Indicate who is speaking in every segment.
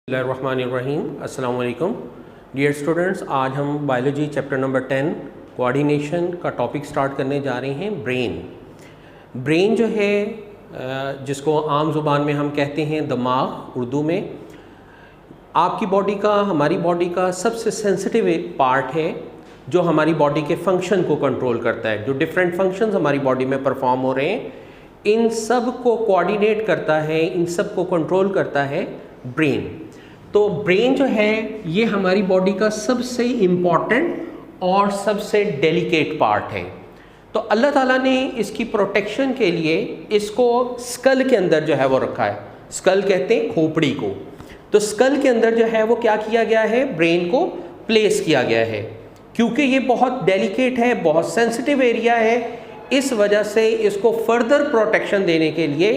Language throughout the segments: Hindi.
Speaker 1: बिस्मिल्लाहिर्रहमानिर्रहीम। अस्सलाम वालेकुम डियर स्टूडेंट्स, आज हम बायोलॉजी चैप्टर नंबर 10 कोऑर्डिनेशन का टॉपिक स्टार्ट करने जा रहे हैं। ब्रेन जो है जिसको आम ज़ुबान में हम कहते हैं दिमाग उर्दू में, आपकी बॉडी का, हमारी बॉडी का सबसे सेंसिटिव पार्ट है जो हमारी बॉडी के फंक्शन को कंट्रोल करता है। जो डिफरेंट फंक्शंस हमारी बॉडी में परफॉर्म हो रहे हैं, इन सब को कोऑर्डिनेट करता है, इन सब को कंट्रोल करता है ब्रेन। तो ब्रेन जो है ये हमारी बॉडी का सबसे इम्पॉर्टेंट और सबसे डेलिकेट पार्ट है। तो अल्लाह ताला ने इसकी प्रोटेक्शन के लिए इसको स्कल के अंदर जो है वो रखा है। स्कल कहते हैं खोपड़ी को। तो स्कल के अंदर जो है वो क्या किया गया है, ब्रेन को प्लेस किया गया है। क्योंकि ये बहुत डेलिकेट है, बहुत सेंसिटिव एरिया है, इस वजह से इसको फर्दर प्रोटेक्शन देने के लिए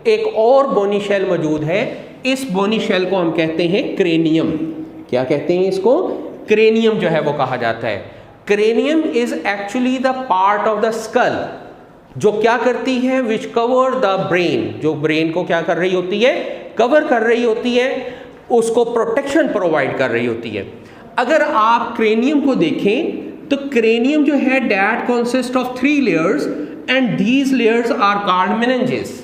Speaker 1: एक और बोनी शेल मौजूद है। इस बोनी शेल को हम कहते हैं क्रेनियम। क्या कहते हैं इसको? क्रेनियम जो है वो कहा जाता है। Cranium is actually the part of the skull जो क्या करती है, विच कवर द ब्रेन, जो ब्रेन को क्या कर रही होती है, कवर कर रही होती है, उसको प्रोटेक्शन प्रोवाइड कर रही होती है। अगर आप क्रेनियम को देखें तो क्रेनियम जो है that consist of 3 layers and these layers are called meninges.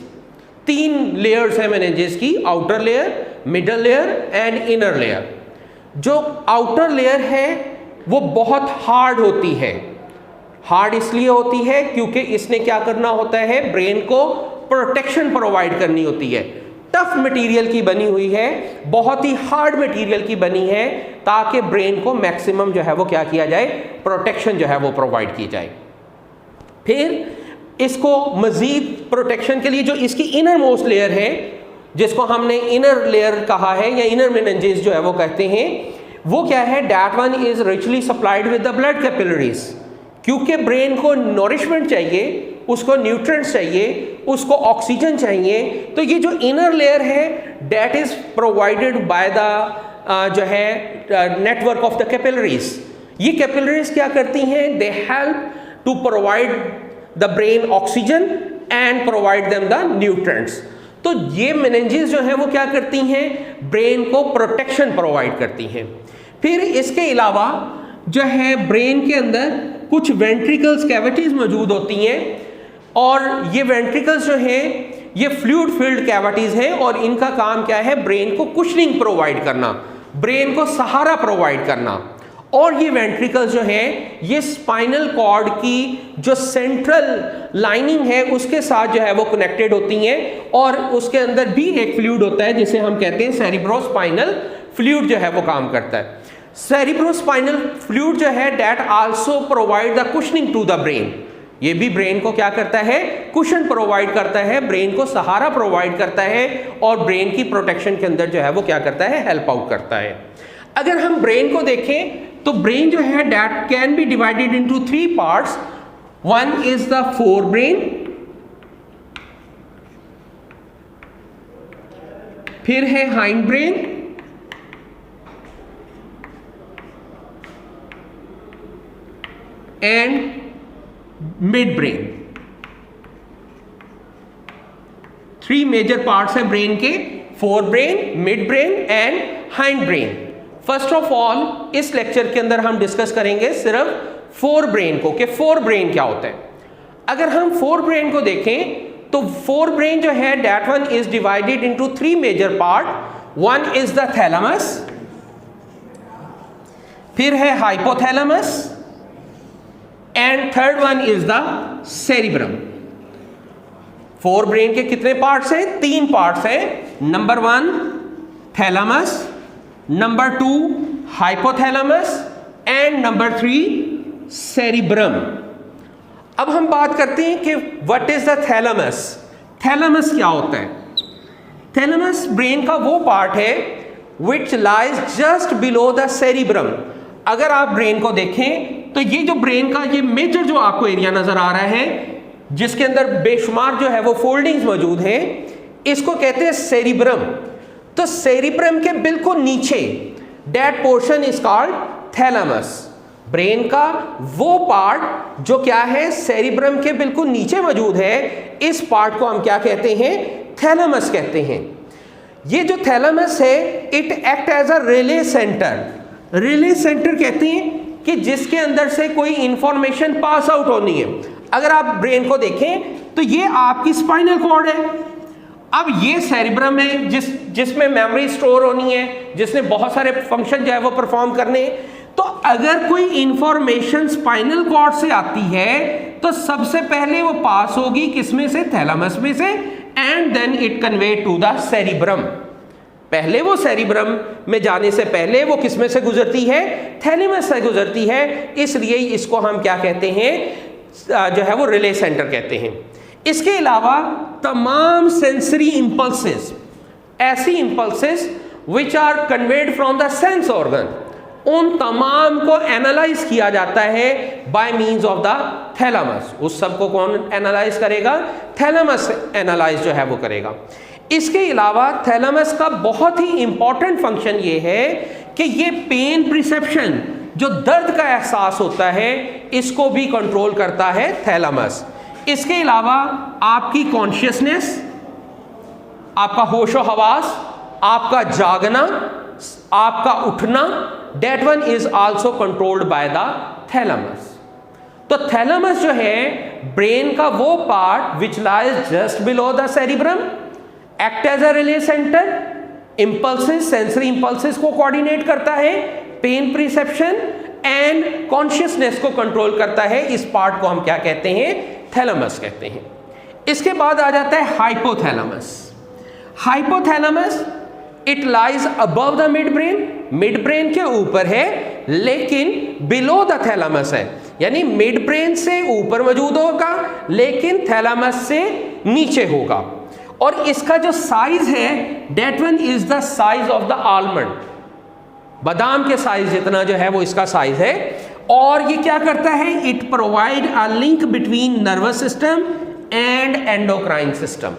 Speaker 1: 3 layers है मेनिंजेस की, outer layer, middle layer and inner layer. जो आउटर लेयर है वो बहुत हार्ड होती है। हार्ड इसलिए होती है क्योंकि इसने क्या करना होता है, ब्रेन को प्रोटेक्शन प्रोवाइड करनी होती है। टफ मटेरियल की बनी हुई है, बहुत ही हार्ड मटेरियल की बनी है, ताकि ब्रेन को मैक्सिमम जो है वो क्या किया जाए, प्रोटेक्शन जो है वो प्रोवाइड की जाए। फिर इसको मजीद प्रोटेक्शन के लिए जो इसकी इनर मोस्ट लेयर है, जिसको हमने इनर लेयर कहा है या इनर मेनिंजेस जो है वो कहते हैं, वो क्या है, that one is richly supplied with the blood capillaries. क्योंकि ब्रेन को नॉरिशमेंट चाहिए, उसको न्यूट्रिएंट्स चाहिए, उसको ऑक्सीजन चाहिए, तो ये जो इनर लेयर है that is provided by the जो है नेटवर्क ऑफ द कैपिलरीज। ये कैपिलरीज क्या करती हैं, they help to provide the brain oxygen and provide them the nutrients. तो ये मेनिंजेस जो हैं वो क्या करती हैं, ब्रेन को प्रोटेक्शन प्रोवाइड करती हैं। फिर इसके अलावा जो है ब्रेन के अंदर कुछ वेंट्रिकल्स कैविटीज मौजूद होती हैं, और ये वेंट्रिकल्स जो हैं ये फ्लूइड फिल्ड कैविटीज हैं, और इनका काम क्या है, ब्रेन को कुशनिंग प्रोवाइड करना, ब्रेन को सहारा प्रोवाइड करना। और ये वेंट्रिकल्स जो हैं ये स्पाइनल कॉर्ड की जो सेंट्रल लाइनिंग है उसके साथ जो है वो कनेक्टेड होती हैं, और उसके अंदर भी एक फ्लूइड होता है जिसे हम कहते हैं सेरिब्रोस्पाइनल फ्लूइड जो है वो काम करता है। सेरिब्रोस्पाइनल फ्लूइड जो है that also provide the cushioning to the brain. ये भी ब्रेन को क्या करता है, कुशन प्रोवाइड करता है, ब्रेन को सहारा प्रोवाइड करता है, और ब्रेन की प्रोटेक्शन के अंदर जो है वो क्या करता है, हेल्प आउट करता है। अगर हम ब्रेन को देखें तो ब्रेन जो है that can be divided into 3 parts. One is the forebrain, फिर है hindbrain, and midbrain. 3 major parts है ब्रेन के, forebrain, midbrain and hindbrain. First of all इस लेक्चर के अंदर हम डिस्कस करेंगे सिर्फ फोर ब्रेन को, कि फोर ब्रेन क्या होता है। अगर हम फोर ब्रेन को देखें तो फोर ब्रेन जो है that one is divided into 3 major part. One is the thalamus, फिर है hypothalamus, and third one is the cerebrum. Forebrain के कितने पार्ट्स हैं? 3 पार्ट्स हैं। Number 1 thalamus, number 2 hypothalamus, and number 3 cerebrum. अब हम बात करते हैं कि what is the thalamus. Thalamus क्या होता है? थैलेमस ब्रेन का वो पार्ट है which lies just below the cerebrum. अगर आप ब्रेन को देखें तो ये जो ब्रेन का ये मेजर जो आपको एरिया नजर आ रहा है, जिसके अंदर बेशुमार जो है वो फोल्डिंग्स मौजूद हैं, इसको कहते हैं सेरिब्रम। तो सेरिब्रम के बिल्कुल नीचे that portion is called thalamus. Brain का वो पार्ट जो क्या है, सेरिब्रम के बिल्कुल नीचे मौजूद है, इस पार्ट को हम क्या कहते हैं, थैलेमस कहते हैं। ये जो थैलेमस है it act as a relay centre. Relay centre कहते हैं कि जिसके अंदर से कोई इंफॉर्मेशन पास आउट होनी है। अगर आप ब्रेन को देखें तो ये आपकी स्पाइनल कॉर्ड है, अब ये सेरिब्रम है जिसमें मेमोरी स्टोर होनी है, जिसने बहुत सारे फंक्शन जो है वो परफॉर्म करने। तो अगर कोई इंफॉर्मेशन स्पाइनल कॉर्ड से आती है तो सबसे पहले वो पास होगी किसमें से, थैलेमस में से, and then it convey to the cerebrum. पहले वो सेरिब्रम में जाने से पहले वो किसमें से गुजरती है, थैलेमस से गुजरती है। इसलिए इसको हम क्या कहते हैं, जो है वो रिले सेंटर कहते हैं। इसके अलावा तमाम सेंसरी इंपल्सेस, ऐसी impulses which are conveyed from the sense organ, उन तमाम को एनालाइज किया जाता है by means of the thalamus. उस सब को कौन एनालाइज करेगा, थैलेमस एनालाइज जो है वो करेगा। इसके अलावा थैलेमस का बहुत ही इंपॉर्टेंट फंक्शन ये है कि ये पेन परसेप्शन, जो दर्द का एहसास होता है, इसको भी कंट्रोल करता है थैलेमस। इसके अलावा आपकी कॉन्शियसनेस, आपका होशो हवास, आपका जागना, आपका उठना, that one is also controlled by the thalamus। तो थैलेमस जो है ब्रेन का वो part which lies just below the cerebrum, act as a relay centre, impulses, sensory impulses को कोऑर्डिनेट करता है, पेन परसेप्शन एंड कॉन्शियसनेस को कंट्रोल करता है। इस पार्ट को हम क्या कहते हैं, थैलेमस कहते हैं। इसके बाद आ जाता है hypothalamus. Hypothalamus it lies above the mid brain, mid brain के ऊपर है लेकिन बिलो द थैलेमस है, यानी मिड ब्रेन से ऊपर मौजूद होगा लेकिन थैलेमस से नीचे होगा। और इसका जो साइज है that one is the size of the almond, बादाम के साइज जितना जो है वो इसका साइज है। और ये क्या करता है, it provide a link between nervous system and endocrine system.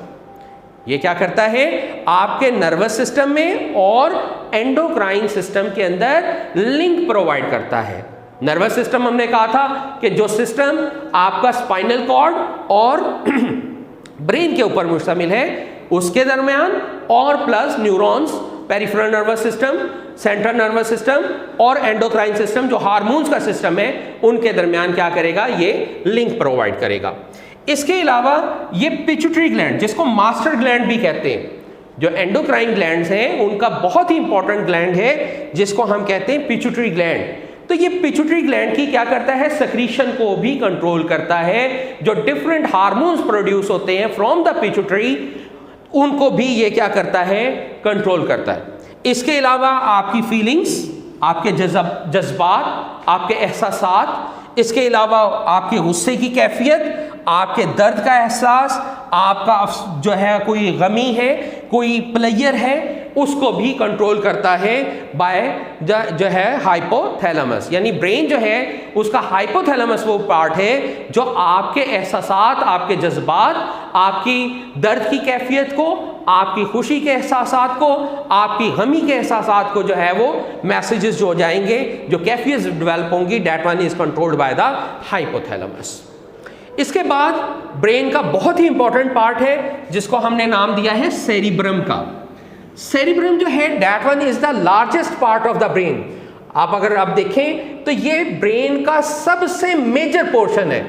Speaker 1: ये क्या करता है, आपके नर्वस सिस्टम में और एंडोक्राइन सिस्टम के अंदर लिंक प्रोवाइड करता है। नर्वस सिस्टम हमने कहा था कि जो सिस्टम आपका स्पाइनल कॉर्ड और ब्रेन के ऊपर मुश्तमिल है, उसके दरमियान और plus neurons, peripheral nervous system, central nervous system और एंडोक्राइन सिस्टम जो हार्मोन्स का सिस्टम है, उनके दरमियान क्या करेगा, ये लिंक प्रोवाइड करेगा। इसके अलावा ये पिट्यूटरी ग्लैंड, जिसको मास्टर ग्लैंड भी कहते हैं, जो एंडोक्राइन ग्लैंड्स हैं उनका बहुत ही इंपॉर्टेंट ग्लैंड है जिसको हम कहते हैं पिट्यूटरी ग्लैंड। तो ये पिट्यूटरी ग्लैंड की क्या करता है, सेक्रीशन को भी कंट्रोल करता है। जो डिफरेंट हार्मोन्स प्रोड्यूस होते हैं फ्रॉम द पिट्यूटरी, उनको भी ये क्या करता है, कंट्रोल करता है। इसके अलावा आपकी फीलिंग्स, आपके जज्बात, आपके एहसासात, इसके अलावा आपके गुस्से की कैफियत, आपके दर्द का एहसास, आपका जो है कोई गमी है, कोई प्लेयर है, उसको भी कंट्रोल करता है बाय जो है हाइपोथैलेमस। यानी ब्रेन जो है उसका हाइपोथैलेमस वो पार्ट है जो आपके एहसासात, आपके जज्बात, आपकी दर्द की कैफियत को, आपकी खुशी के एहसासात को, आपकी गमी के एहसासात को जो है वो मैसेजेस जो जाएंगे, जो कैफियत डेवलप होंगी, that one is controlled by the hypothalamus. इसके बाद ब्रेन का बहुत ही इंपॉर्टेंट पार्ट है जिसको हमने नाम दिया है सेरिब्रम का। सेरिब्रम जो है that one is the largest part of the brain. अगर आप देखें तो ये ब्रेन का सबसे मेजर पोर्शन है,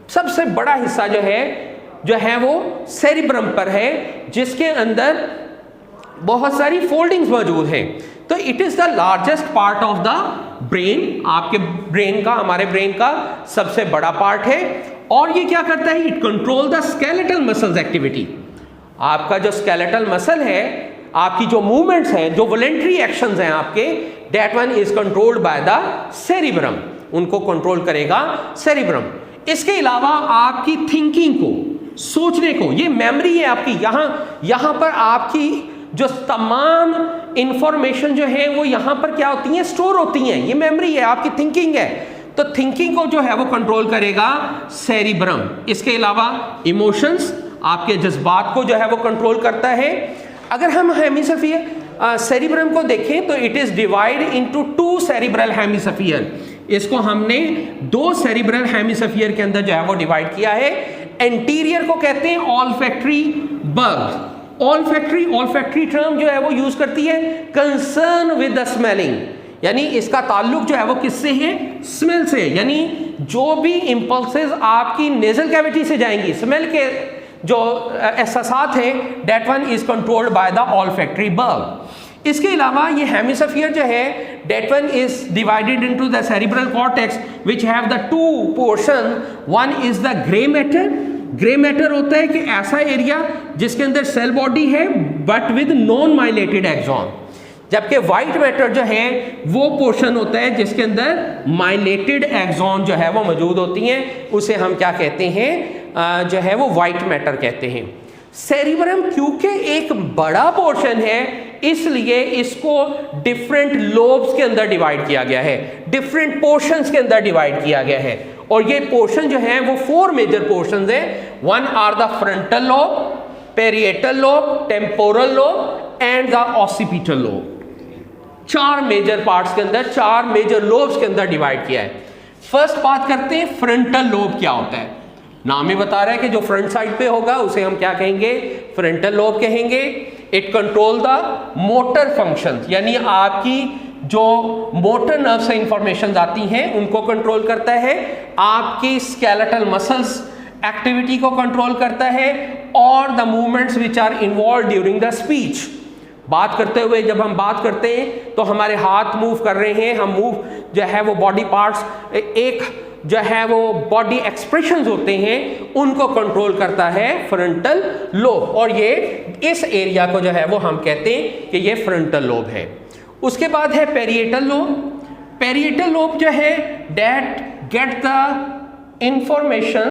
Speaker 1: सबसे बड़ा हिस्सा जो है वो सेरिब्रम पर है, जिसके अंदर बहुत सारी फोल्डिंग्स मौजूद हैं। तो it is the largest part of the brain, आपके ब्रेन का, हमारे ब्रेन का सबसे बड़ा पार्ट है। और ये क्या करता है, it control the skeletal muscles activity. आपका जो स्केलेटल मसल है, आपकी जो मूवमेंट्स हैं, जो वॉलेंटरी एक्शंस हैं आपके, that one is controlled by the cerebrum. उनको कंट्रोल करेगा सेरिब्रम। इसके अलावा आपकी थिंकिंग को, सोचने को, ये मेमोरी है आपकी। यहाँ पर आपकी जो तमाम इंफॉर्मेशन जो है वो यहाँ पर क्या होती है, स्टोर होती हैं। ये मेमोरी है, आपकी थिंकिंग है। तो थिंकिंग को जो है वो कंट्रोल करेगा सेरिब्रम। इसके अलावा इमोशंस, आपके जज्बात को जो है वो कंट्रोल करता है। अगर हम हेमिस्फीयर सेरिब्रम को देखें तो it is divide into 2 cerebral hemisphere. इसको हमने 2 सेरिब्रल हेमिस्फीयर के अंदर जो है वो डिवाइड किया है। एंटीरियर को कहते हैं ऑल्फैक्टरी बर्ब, ऑल्फैक्टरी टर्म जो है वो यूज करती है कंसर्न विद द स्मेलिंग, यानी इसका ताल्लुक जो है वो किससे है, स्मेल से, यानी जो भी इंपल्सेस आपकी नेजल कैविटी से जाएंगी, स्मेल के जो एहसासात हैं, that one is controlled by the olfactory bulb. इसके अलावा ये हेमिस्फीयर जो है, that one is divided into the cerebral cortex which have the two portion, one is the grey matter. Grey matter होता है कि ऐसा एरिया जिसके अंदर सेल बॉडी है but with non myelinated axon, जबकि व्हाइट मैटर जो है वो पोर्शन होता है जिसके अंदर माइलेटेड एक्सॉन जो है वो मौजूद होती हैं, उसे हम क्या कहते हैं, जो है वो व्हाइट मैटर कहते हैं। सेरिब्रम क्योंकि एक बड़ा पोर्शन है इसलिए इसको डिफरेंट लोब्स के अंदर डिवाइड किया गया है, डिफरेंट पोर्शंस के अंदर डिवाइड किया गया है, और ये पोर्शन जो है वो 4 मेजर पोर्शंस हैं। One are the frontal lobe, parietal lobe, temporal lobe and the occipital lobe. 4 major parts के अंदर, 4 मेजर लोब्स के अंदर डिवाइड किया है। फर्स्ट बात करते हैं फ्रंटल लोब क्या होता है। नाम ही बता रहा है कि जो फ्रंट साइड पे होगा उसे हम क्या कहेंगे, फ्रंटल लोब कहेंगे। It control the motor functions, यानी आपकी जो मोटर नर्व से इंफॉर्मेशन आती हैं उनको कंट्रोल करता है, आपकी स्केलेटल मसल्स एक्टिविटी को कंट्रोल करता है, और the movements which are involve during the speech. बात करते हुए जब हम बात करते हैं तो हमारे हाथ मूव कर रहे हैं, हम मूव जो है वो बॉडी पार्ट्स, एक जो है वो बॉडी एक्सप्रेशंस होते हैं, उनको कंट्रोल करता है फ्रंटल लोब, और ये इस एरिया को जो है वो हम कहते हैं कि ये फ्रंटल लोब है। उसके बाद है पेरिएटल लोब। पेरिएटल लोब जो है दैट गेट द इंफॉर्मेशन